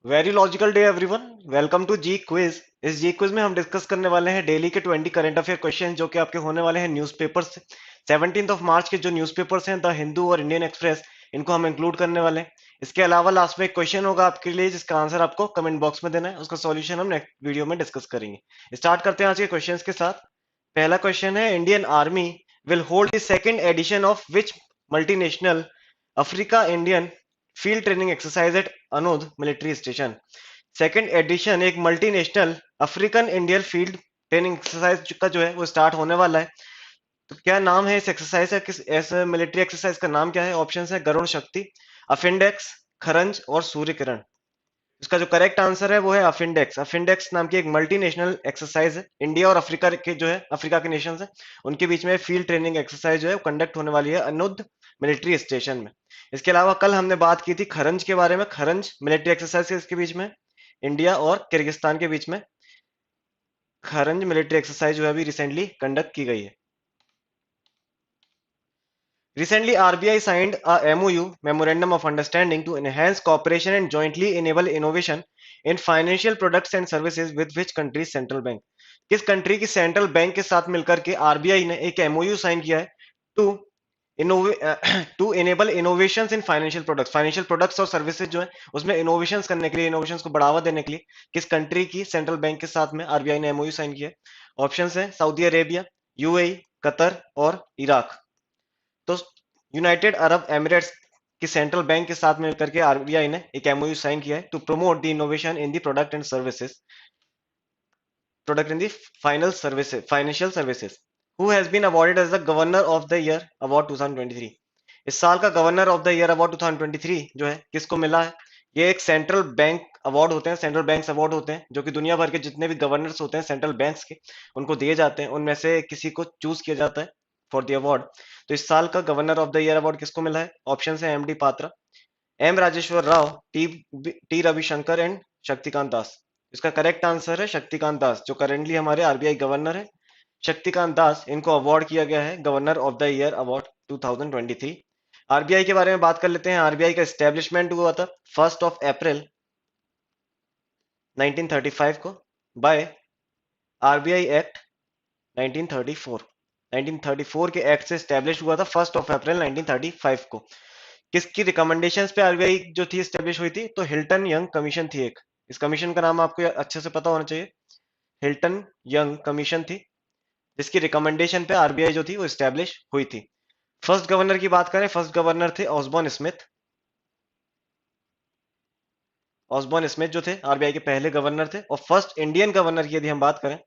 Very logical day everyone. Welcome to G quiz. इस G quiz में हम discuss करने वाले हैं डेली के 20 करंट अफेयर क्वेश्चन जो कि आपके होने वाले हैं न्यूज़पेपर से। 17 मार्च के जो न्यूज़पेपर्स हैं द हिंदू और इंडियन एक्सप्रेस, इनको हम इंक्लूड करने वाले हैं। इसके अलावा लास्ट में एक क्वेश्चन होगा आपके लिए जिसका आंसर आपको कमेंट बॉक्स में देना है, उसका सॉल्यूशन हम नेक्स्ट वीडियो में डिस्कस करेंगे। स्टार्ट करते हैं आज के क्वेश्चंस के साथ। पहला क्वेश्चन है, Indian army will hold the second edition of which multinational Africa Indian field training exercise at Aundh military station. Second edition एक multinational African Indian field training exercise का जो है वो स्टार्ट होने वाला है। तो क्या नाम है इस एक्सरसाइज का, किस ऐसे मिलिट्री एक्सरसाइज का नाम क्या है? ऑप्शन है गरुण शक्ति, अफिंडेक्स, खरंज और सूर्य किरण। इसका जो करेक्ट आंसर है वो है अफिंडेक्स। अफिंडेक्स नाम की एक मल्टीनेशनल एक्सरसाइज है, इंडिया और अफ्रीका के जो है अफ्रीका के नेशंस है उनके बीच में फील्ड ट्रेनिंग एक्सरसाइज जो है कंडक्ट होने वाली है अनुद मिलिट्री स्टेशन में। इसके अलावा कल हमने बात की थी खरंज के बारे में। खरंज मिलिट्री एक्सरसाइज इसके बीच में इंडिया और किर्गिस्तान के बीच में खरंज मिलिट्री एक्सरसाइज जो है अभी रिसेंटली कंडक्ट की गई है। Recently, RBI signed a MOU (Memorandum of Understanding) to enhance cooperation and jointly enable innovation in financial products and services with which country's central bank? किस कंट्री की सेंट्रल बैंक के साथ मिलकर के आरबीआई ने एक एमओयू साइन किया है to to enable innovations in financial products और सर्विसेज जो है उसमें इनोवेशंस करने के लिए, इनोवेशंस को बढ़ावा देने के लिए किस कंट्री की सेंट्रल बैंक के साथ में आरबीआई ने एमओयू साइन किया है? ऑप्शंस हैं सऊदी अरेबिया, यूएई, कतर और इराक। तो यूनाइटेड अरब एमिरेट्स की सेंट्रल बैंक के साथ मिलकर के आरबीआई ने एक एमओयू साइन किया है to promote the innovation in the product in the financial services. Who has been awarded as the governor of the year award 2023? इस साल का governor of the year award 2023 जो है किसको मिला है? ये एक सेंट्रल बैंक अवार्ड होते हैं, सेंट्रल बैंक्स अवार्ड होते हैं जो कि दुनिया भर के जितने भी गवर्नर्स होते हैं सेंट्रल बैंक्स के उनको दिए जाते हैं, उनमें से किसी को चूज किया जाता है फॉर द अवार्ड। तो इस साल का governor of the year award किसको मिला है? ऑप्शन है M D Patra, M Rajeshwar Rao, T Ravishankar and Shaktikanta Das. इसका करेक्ट आंसर है शक्तिकांत दास जो करेंटली हमारे आरबीआई गवर्नर है। शक्तिकांत दास, इनको अवार्ड किया गया है governor of the year award 2023। RBI के बारे में बात कर लेते हैं। आरबीआई का एस्टेब्लिशमेंट हुआ था 1 अप्रैल 1935 को बाय आरबीआई एक्ट 1934। 1934 के एक्ट से स्टैब्लिश हुआ था 1 अप्रैल 1935 को। किसकी रिकमेंडेशंस पे आरबीआई जो थी स्टैब्लिश हुई थी? तो हिल्टन यंग कमीशन थी एक। इस कमीशन का नाम आपको अच्छे से पता होना चाहिए। हिल्टन यंग कमीशन थी जिसकी रिकमेंडेशन पे आरबीआई जो थी वो स्टैब्लिश हुई थी। फर्स्ट गवर्नर की बात करें, फर्स्ट गवर्नर थे ऑसबॉर्न स्मिथ। ऑसबॉर्न स्मिथ जो थे आरबीआई के पहले गवर्नर थे। और फर्स्ट इंडियन गवर्नर की यदि हम बात करें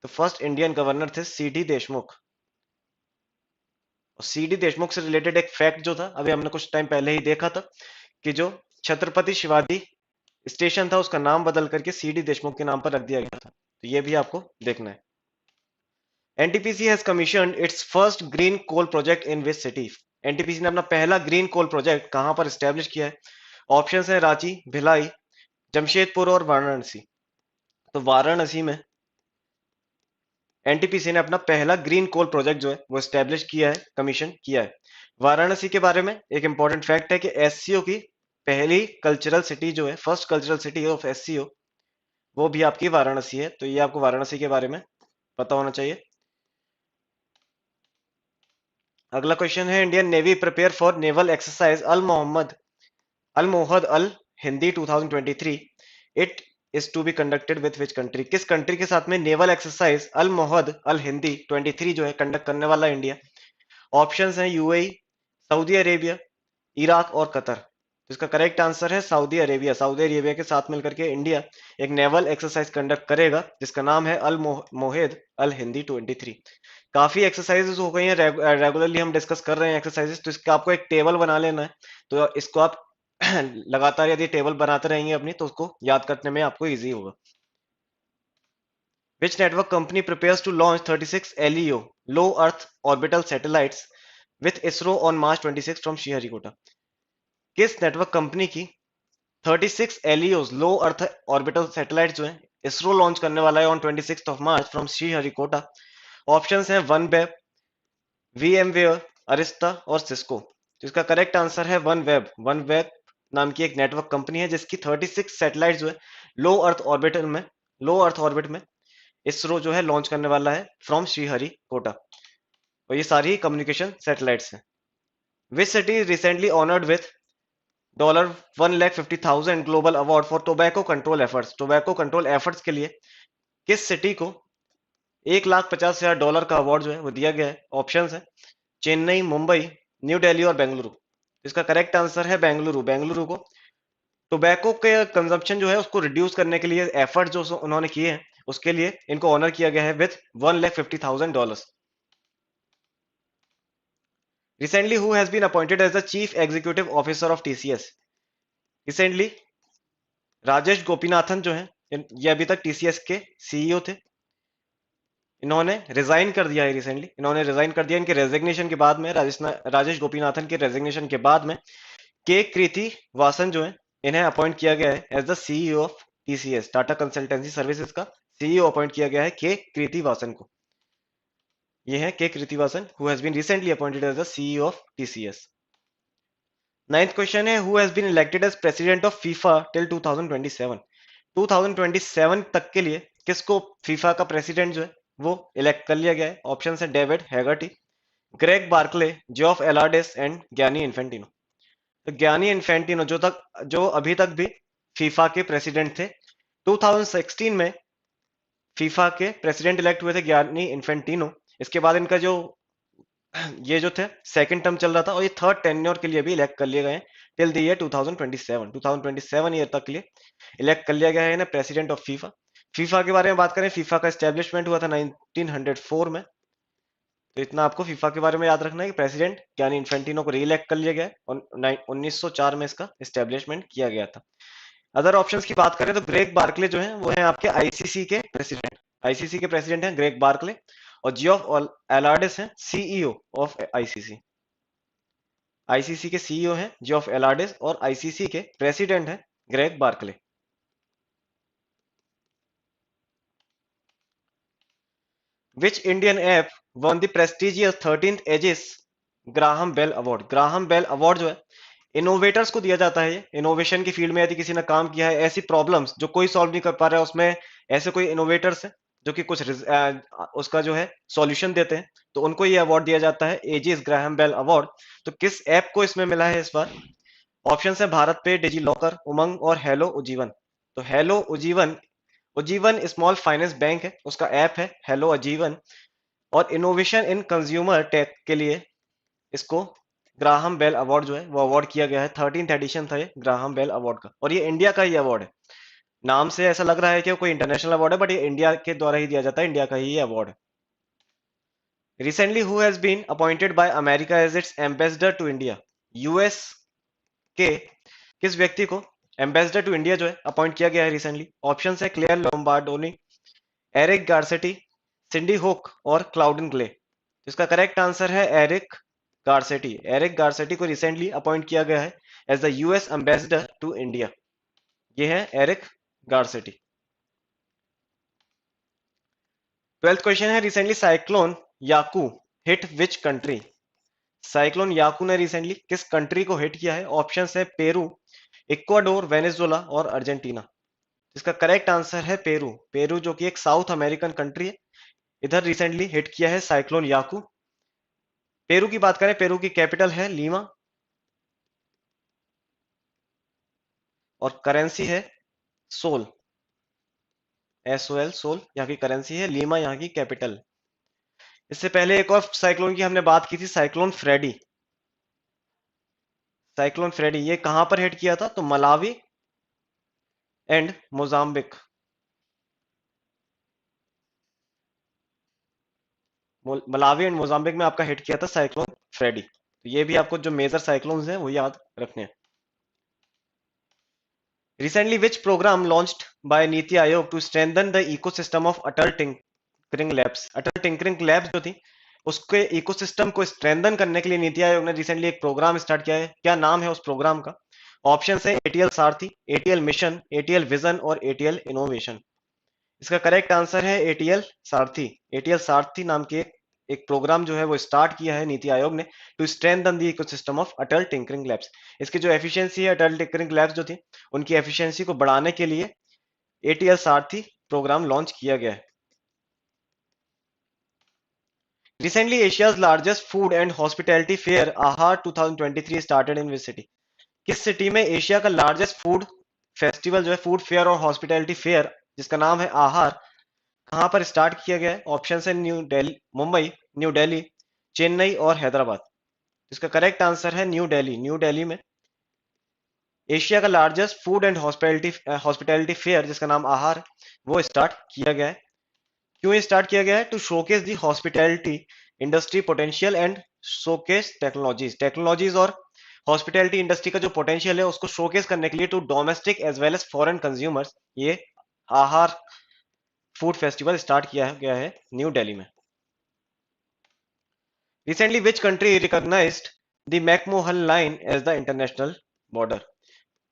तो फर्स्ट इंडियन गवर्नर थे सीडी देशमुख। और सीडी देशमुख से रिलेटेड एक फैक्ट जो था अभी हमने कुछ टाइम पहले ही देखा था कि जो छत्रपति शिवाजी स्टेशन था उसका नाम बदल करके सीडी देशमुख के नाम पर रख दिया गया था। तो ये भी आपको देखना है। NTPC has commissioned its first green coal project in which city? NTPC ने अपना पहला ग्रीन कोल प्रोजेक्ट कहां पर स्टैब्लिश किया है? ऑप्शंस है रांची, भिलाई, जमशेदपुर और वाराणसी। तो वाराणसी में एनटीपीसी ने अपना पहला ग्रीन कोल प्रोजेक्ट जो है वो स्टैब्लिश किया है, कमीशन किया है। वाराणसी के बारे में एक इंपॉर्टेंट फैक्ट है कि एससीओ की पहली कल्चरल सिटी जो है, first cultural city of SCO, वो भी आपकी वाराणसी है। तो ये आपको वाराणसी के बारे में पता होना चाहिए। अगला क्वेश्चन है, Indian navy prepare for naval exercise Al Mohed Al Hindi 2023। It is to be conducted with which country? किस कंट्री के साथ में naval exercise Al Mohed Al Hindi 23 जो है कंडक्ट करने वाला है इंडिया? ऑप्शंस हैं यूएई, सऊदी अरेबिया, इराक और कतर। तो इसका करेक्ट आंसर है सऊदी अरेबिया। सऊदी अरेबिया के साथ मिलकर के इंडिया एक नेवल एक्सरसाइज कंडक्ट करेगा जिसका नाम है अल मोहेद अल हिंदी 23। काफी एक्सरसाइजेस हो गई हैं, रेगुलरली हम डिस्कस कर रहे हैं एक्सरसाइजेस। तो इसका आपको एक टेबल बना लेना है। तो इसको आप लगातार यदि टेबल बनाते रहेंगे अपनी तो उसको याद करने में आपको इजी होगा। Which network company prepares to launch 36 LEO low Earth orbital satellites with ISRO on March 26 from Sriharikota? किस नेटवर्क कंपनी की 36 LEOs लो अर्थ ऑर्बिटल सैटेलाइट जो है इसरो लॉन्च करने वाला है on 26 March from Sriharikota? Options हैं वन वेब, वीएमवेयर, अरिस्टा और Cisco. तो इसका करेक्ट आंसर है वन वेब। वन वेब नाम की एक नेटवर्क कंपनी है जिसकी 36 सैटेलाइट जो है लो अर्थ ऑर्बिट में इसरो जो है लॉन्च करने वाला है फ्रॉम श्रीहरिकोटा। और ये सारी कम्युनिकेशन सैटेलाइट्स हैं। Which city recently honoured with $150,000 global award for tobacco control efforts. Tobacco control efforts के लिए किस सिटी को $1,50,000 का अवार्ड जो है वो दिया गया है? ऑप्शन है चेन्नई, मुंबई, न्यू दिल्ली और बेंगलुरु। इसका करेक्ट आंसर है बेंगलुरु। बेंगलुरु को टोबैको के कंजम्पशन जो है उसको रिड्यूस करने के लिए एफर्ट जो उन्होंने किए हैं उसके लिए इनको ऑनर किया गया है with $150,000। Recently, who has been appointed as the Chief Executive Officer of TCS? Recently, Rajesh Gopinathan जो है ये अभी तक TCS के सीईओ थे। इन्होंने रिजाइन कर दिया है रिसेंटली। इन्होंने रिजाइन कर दिया इनके रेजिग्नेशन के बाद में, राजेश गोपीनाथन के रेजिग्नेशन के बाद में के कृति वासन जो है इन्हें अपॉइंट किया गया है as the CEO of TCS, Tata consultancy services का सीईओ अपॉइंट किया गया है के कृति वासन को। ये है K Krithivasan who has been recently appointed as the CEO of TCS। Ninth question है who has been elected as president of FIFA till 2027। 2027 तक के लिए किसको फीफा का प्रेसिडेंट जो है वो इलेक्ट कर लिया गया है? ऑप्शन है David Hagerty, Greg Barclay, Geoff Allardice and Gianni Infantino. तो ज्ञानी इन्फेंटिनो जो अभी तक भी फीफा के प्रेसिडेंट थे। 2016 में फीफा के प्रेसिडेंट इलेक्ट हुए थे ज्ञानी इन्फेंटिनो। इसके बाद इनका जो ये जो थे सेकंड टर्म चल रहा था और ये थर्ड टेन्योर के लिए भी इलेक्ट कर लिए गए टिल द ईयर 2027 ईयर तक के लिए इलेक्ट कर लिया गया है इन्हें प्रेसिडेंट ऑफ फीफा। फीफा के बारे में बात करें, फीफा का एस्टेब्लिशमेंट हुआ था 1904 में। तो इतना आपको फीफा के बारे में याद रखना है कि प्रेसिडेंट यानी इन्फेंटिनो को री इलेक्ट कर लिया गया और 1904 में इसका एस्टेब्लिशमेंट किया गया था। अदर ऑप्शंस की बात करें तो ग्रेग बार्कले जो है वो है आपके आईसीसी के प्रेसिडेंट। आईसीसी के प्रेसिडेंट हैं ग्रेग बार्कले और जियोफ एलार्डिस हैं सीईओ ऑफ आईसीसी। आईसीसी के सीईओ हैं जियोफ एलार्डिस और आईसीसी के प्रेसिडेंट हैं Greg Barclay. Which Indian app won the prestigious 13th Aegis Graham Bell award? Graham Bell award जो है इनोवेटर्स को दिया जाता है। इनोवेशन की फील्ड में यदि किसी ने काम किया है, ऐसी प्रॉब्लम्स जो कोई सॉल्व नहीं कर पा रहा है उसमें ऐसे कोई इनोवेटर्स है जो कि कुछ उसका जो है सॉल्यूशन देते हैं, तो उनको ये अवार्ड दिया जाता है एजिस ग्राहम बेल अवार्ड। तो किस ऐप को इसमें मिला है इस बार? ऑप्शन है भारत पे, डिजी लॉकर, उमंग और हेलो उजीवन। तो हेलो उजीवन, उजीवन स्मॉल फाइनेंस बैंक है, उसका ऐप है हेलो उजीवन। और इनोवेशन इन कंज्यूमर टेक के लिए इसको ग्राहम बेल अवार्ड जो है वो अवार्ड किया गया है। 13th एडिशन था ये ग्राहम बेल अवार्ड का और ये इंडिया का ही अवार्ड है। नाम से ऐसा लग रहा है कि कोई इंटरनेशनल अवार्ड है बट ये इंडिया के द्वारा ही दिया जाता है, इंडिया का ही ये अवार्ड है। Recently who has been appointed by America as its ambassador to India? US के किस व्यक्ति को एम्बेसडर टू इंडिया जो है अपॉइंट किया गया है रिसेंटली? ऑप्शन है Claire Lombardoni, Eric Garcetti, Cindy Hook और क्लाउडन ग्ले। इसका करेक्ट आंसर है एरिक गार्सेटी। एरिक गार्सेटी को रिसेंटली अपॉइंट किया गया है as the US ambassador to India. ये है एरिक गार्सेटी। 12th क्वेश्चन है recently cyclone Yaku hit which country? Cyclone Yaku ने रिसेंटली किस कंट्री को हिट किया है? ऑप्शन है पेरू, इक्वाडोर, वेनेजुएला और अर्जेंटीना। इसका करेक्ट आंसर है पेरू। पेरू जो कि एक साउथ अमेरिकन कंट्री है, इधर रिसेंटली हिट किया है साइक्लोन याकू। पेरू की बात करें, पेरू की कैपिटल है लीमा और करेंसी है सोल, SOL सोल यहाँ की करेंसी है, लीमा यहाँ की कैपिटल। इससे पहले एक और साइक्लोन की हमने बात की थी, साइक्लोन फ्रेडी। साइक्लोन फ्रेडी ये कहां पर हिट किया था? तो Malawi and Mozambique. Malawi and Mozambique में आपका हिट किया था साइक्लोन फ्रेडी। तो ये भी आपको जो मेजर साइक्लोन्स हैं वो याद रखने हैं। Recently, which program launched by NITI Aayog to strengthen the ecosystem of Atal tinkering labs? Atal tinkering labs जो थी उसके इकोसिस्टम को स्ट्रेंथन करने के लिए नीति आयोग ने रिसेंटली एक प्रोग्राम स्टार्ट किया है। क्या नाम है उस प्रोग्राम का? ऑप्शन है ATL सारथी, ATL मिशन, ATL विजन और ATL इनोवेशन। इसका करेक्ट आंसर है ATL सारथी। ATL सारथी नाम की एक प्रोग्राम जो है वो स्टार्ट किया है नीति आयोग ने to strengthen the ecosystem of Atal tinkering labs. इसकी जो एफिशिएंसी है अटल टिंकरिंग लैब्स जो थी उनकी एफिशिएंसी को बढ़ाने के लिए एटीएल सारथी प्रोग्राम लॉन्च किया गया है। Recently, Asia's largest food and hospitality fair, AHA 2023, started in which city? किस सिटी में एशिया का लार्जेस्ट फूड फेस्टिवल जो है, फूड फेयर और हॉस्पिटैलिटी फेयर, जिसका नाम है आहार, कहां पर स्टार्ट किया गया है? ऑप्शन है न्यू दिल्ली, मुंबई, न्यू दिल्ली, चेन्नई और हैदराबाद। इसका करेक्ट आंसर है न्यू दिल्ली। न्यू दिल्ली में एशिया का largest food and hospitality fair, जिसका नाम आहार है, वो स्टार्ट किया गया है। क्यों स्टार्ट किया गया है? To showcase the hospitality industry potential and showcase technologies और हॉस्पिटैलिटी इंडस्ट्री का जो पोटेंशियल है उसको शोकेस करने के लिए to domestic as well as foreign consumers ये आहार फूड फेस्टिवल स्टार्ट किया गया है न्यू दिल्ली में। Recently which country recognized the McMahon line as the international border?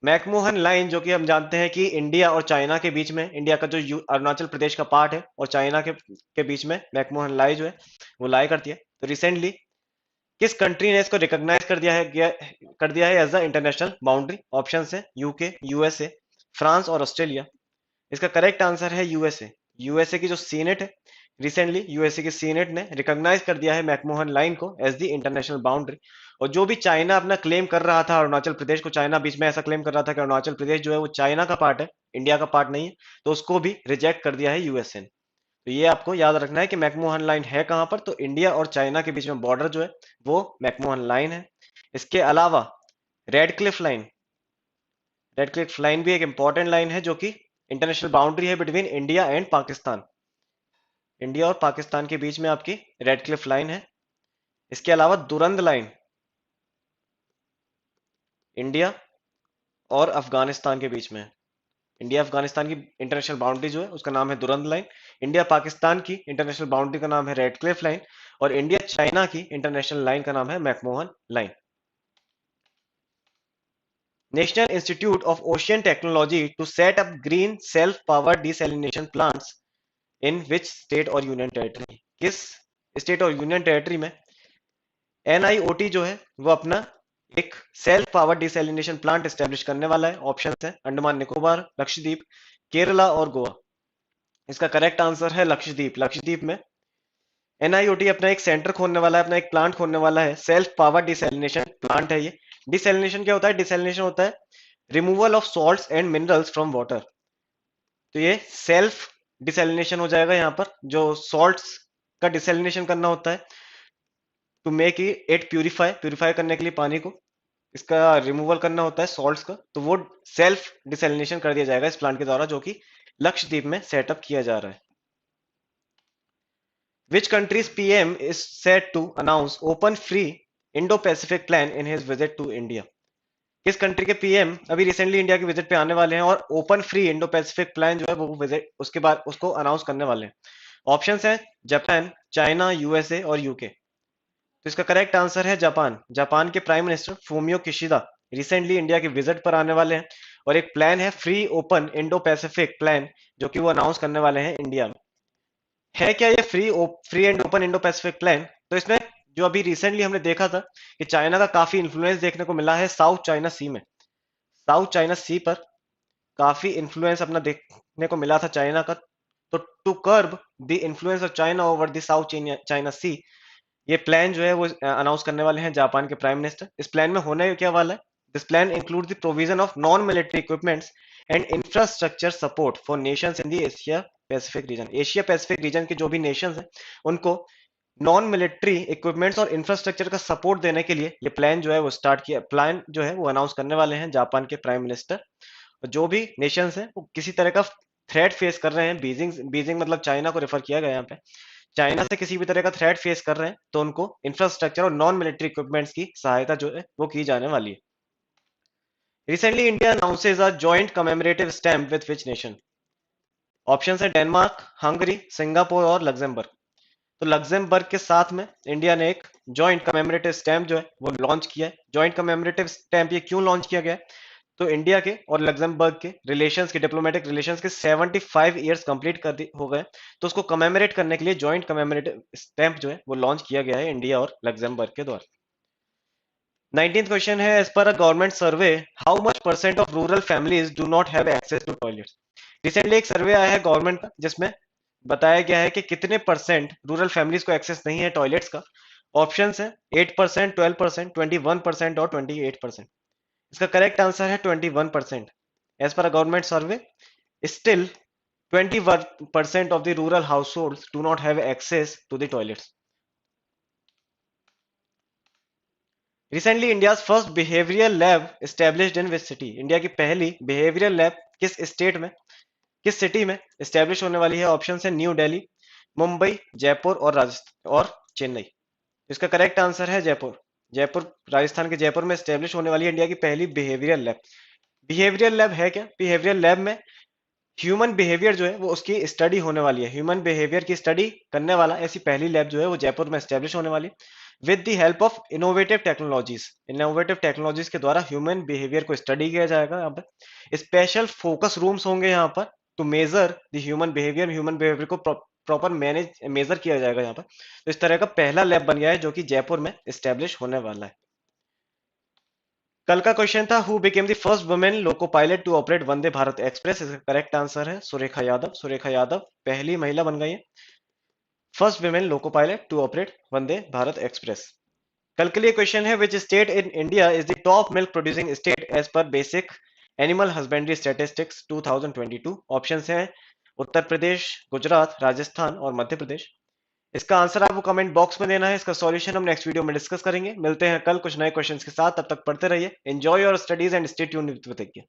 McMahon line, जो कि हम जानते हैं कि इंडिया और चाइना के बीच में, इंडिया का जो अरुणाचल प्रदेश का पार्ट है और चाइना के बीच में मैकमोहन लाई जो है वो लाई करती है। तो रिसेंटली किस कंट्री ने इसको रिकॉग्नाइज कर दिया है as the international boundary? Option है यूके, यूएसए, फ्रांस और ऑस्ट्रेलिया। इसका करेक्ट आंसर है यूएसए। यूएसए की जो सीनेट है, रिसेंटली यूएसए की सीनेट ने रिकॉग्नाइज कर दिया है मैकमोहन लाइन को एज द इंटरनेशनल बाउंड्री। और जो भी चाइना अपना क्लेम कर रहा था अरुणाचल प्रदेश को, चाइना बीच में ऐसा क्लेम कर रहा था कि अरुणाचल प्रदेश जो है वो चाइना का पार्ट है, इंडिया का पार्ट नहीं है, तो उसको भी रिजेक्ट कर दिया है यूएसए ने। तो ये आपको याद रखना है कि मैकमोहन लाइन है कहां पर, तो इंडिया और चाइना के बीच में बॉर्डर जो है वो मैकमोहन लाइन है। इसके अलावा red Cliff line, red Cliff line भी एक इंपॉर्टेंट लाइन है जो कि इंटरनेशनल बाउंड्री है between India and Pakistan. India और पाकिस्तान के बीच में आपकी रेड क्लिफ लाइन है। इसके अलावा दुरंद लाइन, इंडिया और अफगानिस्तान के बीच में, इंडिया अफगानिस्तान की इंटरनेशनल बाउंड्री जो है उसका नाम है दुरंद लाइन। इंडिया पाकिस्तान की इंटरनेशनल बाउंड्री का नाम है रेड क्लिफ लाइन और इंडिया चाइना की इंटरनेशनल लाइन का नाम है McMahon line. National Institute of Ocean Technology to set up green self power desalination plants in which state और यूनियन टेरिटरी? किस स्टेट और यूनियन टेरिटरी में एनआईओटी जो है वो अपना एक self power desalination plant establish करने वाला है? ऑप्शन है अंडमान निकोबार, लक्षद्वीप, केरला और गोवा। इसका करेक्ट आंसर है लक्षद्वीप। लक्षद्वीप में एनआईओटी अपना एक सेंटर खोलने वाला है, अपना एक प्लांट खोलने वाला है, सेल्फ पावर डिसैलिनेशन प्लांट है ये। डिसैलिनेशन क्या होता है? डिसैलिनेशन होता है removal of salts and minerals from water. तो ये सेल्फ डिसैलिनेशन हो जाएगा, यहाँ पर जो सॉल्ट्स का डिसैलिनेशन करना होता है टू मेक इट प्यूरिफाई करने के लिए पानी को इसका रिमूवल करना होता है सॉल्ट्स का, तो वो सेल्फ डिसैलिनेशन कर दिया जाएगा इस प्लांट के द्वारा जो कि लक्षद्वीप में सेटअप किया जा रहा है। Which country's PM is set to announce open free Indo-Pacific plan in his visit to India? किस कंट्री के पीएम अभी रिसेंटली इंडिया के विजिट पे आने वाले हैं और open free Indo Pacific plan जो है वो विजिट उसके बाद उसको अनाउंस करने वाले हैं? ऑप्शंस हैं जापान, चाइना, यूएसए और यूके। तो इसका करेक्ट आंसर है जापान। जापान के prime minister Fumio Kishida recently India के विजिट पर आने वाले हैं और एक प्लान है free open Indo Pacific plan जो कि वो अनाउंस करने वाले हैं इंडिया में। है क्या ये free and open Indo Pacific plan? तो इसमें जो अभी रिसेंटली हमने देखा था कि चाइना का काफी इन्फ्लुएंस देखने को मिला है साउथ चाइना सी में, साउथ चाइना सी पर काफी इन्फ्लुएंस अपना देखने को मिला था चाइना का। तो to curb the influence of China over the South China Sea ये प्लान जो है वो अनाउंस करने वाले हैं जापान के प्राइम मिनिस्टर। इस प्लान में होने क्या वाला है? This plan include the provision of non military equipments and infrastructure support for Nations in the Asia Pacific region. Asia Pacific region के जो भी नेशंस हैं उनको नॉन मिलिट्री इक्विपमेंट्स और इंफ्रास्ट्रक्चर का सपोर्ट देने के लिए ये प्लान जो है वो स्टार्ट किया, प्लान जो है वो अनाउंस करने वाले हैं जापान के प्राइम मिनिस्टर। जो भी नेशंस हैं वो किसी तरह का थ्रेट फेस कर रहे हैं, बीजिंग मतलब चाइना को रेफर किया गया यहाँ पे, चाइना से किसी भी तरह का थ्रेट फेस कर रहे हैं तो उनको इंफ्रास्ट्रक्चर और नॉन मिलिट्री इक्विपमेंट्स की सहायता जो है वो की जाने वाली है। Recently India announces a joint commemorative stamp with which nation? Option है डेनमार्क, हंगरी, सिंगापुर और लग्जमबर्ग। तो लग्जमबर्ग के साथ में इंडिया ने एक जॉइंट कमेमोरेटिव स्टैम्प जो है वो लॉन्च किया है। जॉइंट कमेमोरेटिव स्टैम्प ये क्यों लॉन्च किया गया है? तो इंडिया के और लग्जमबर्ग के रिलेशंस के डिप्लोमेटिक रिलेशंस के 75 ईयर्स कंप्लीट हो गए, तो उसको कमेमोरेट करने के लिए जॉइंट कमेमोरेटिव स्टैंप जो है वो लॉन्च किया गया है इंडिया और लग्जमबर्ग के द्वारा। 19th क्वेश्चन है, as per a government survey how much percent of rural families do not have access to toilets. Recently एक सर्वे आया है गवर्नमेंट का जिसमें बताया गया है कि कितने परसेंट रूरल फैमिलीज को एक्सेस नहीं है टॉयलेट्स का। ऑप्शंस है 8%, 12%, 21% और 28%। इसका करेक्ट आंसर है 21%। As per a government survey still 21% of the rural households do not have access to the toilets. Recently, India's first behavioral lab established in which city? India की पहली behavioral lab किस state में, किस city में establish होने वाली है? Option है न्यू दिल्ली, मुंबई, जयपुर और राजस्थान और चेन्नई। इसका करेक्ट आंसर है जयपुर। जयपुर, राजस्थान के जयपुर में एस्टेब्लिश होने वाली है इंडिया की पहली बिहेवियरल लैब। बिहेवियरल लैब है क्या? बिहेवियरल लैब में ह्यूमन बिहेवियर जो है वो उसकी स्टडी होने वाली है। ह्यूमन बिहेवियर की स्टडी करने वाला ऐसी पहली लैब जो है वो जयपुर में एस्टेब्लिश होने वाली with the help of innovative technologies. Innovative technologies के द्वारा ह्यूमन बिहेवियर को स्टडी किया जाएगा। यहाँ पर स्पेशल फोकस रूम्स होंगे यहाँ पर to measure the human behaviour को प्रॉपर मैनेज मेजर किया जाएगा यहाँ पर। तो इस तरह का पहला लैब बन गया है जो कि जयपुर में एस्टेब्लिश होने वाला है। कल का क्वेश्चन था who became the first women loco pilot to operate Vande Bharat express. इसका करेक्ट आंसर है सुरेखा यादव। सुरेखा यादव पहली महिला बन गई है first women loco pilot to operate Vande Bharat express. कल के लिए क्वेश्चन है which state in India is the top milk producing state as per basic animal husbandry statistics 2022। Options हैं उत्तर प्रदेश, गुजरात, राजस्थान और मध्य प्रदेश। इसका आंसर आपको कमेंट बॉक्स में देना है। इसका सॉल्यूशन हम नेक्स्ट वीडियो में डिस्कस करेंगे। मिलते हैं कल कुछ नए क्वेश्चंस के साथ, तब तक पढ़ते रहिए। Enjoy your studies and stay tuned with विज्ञ।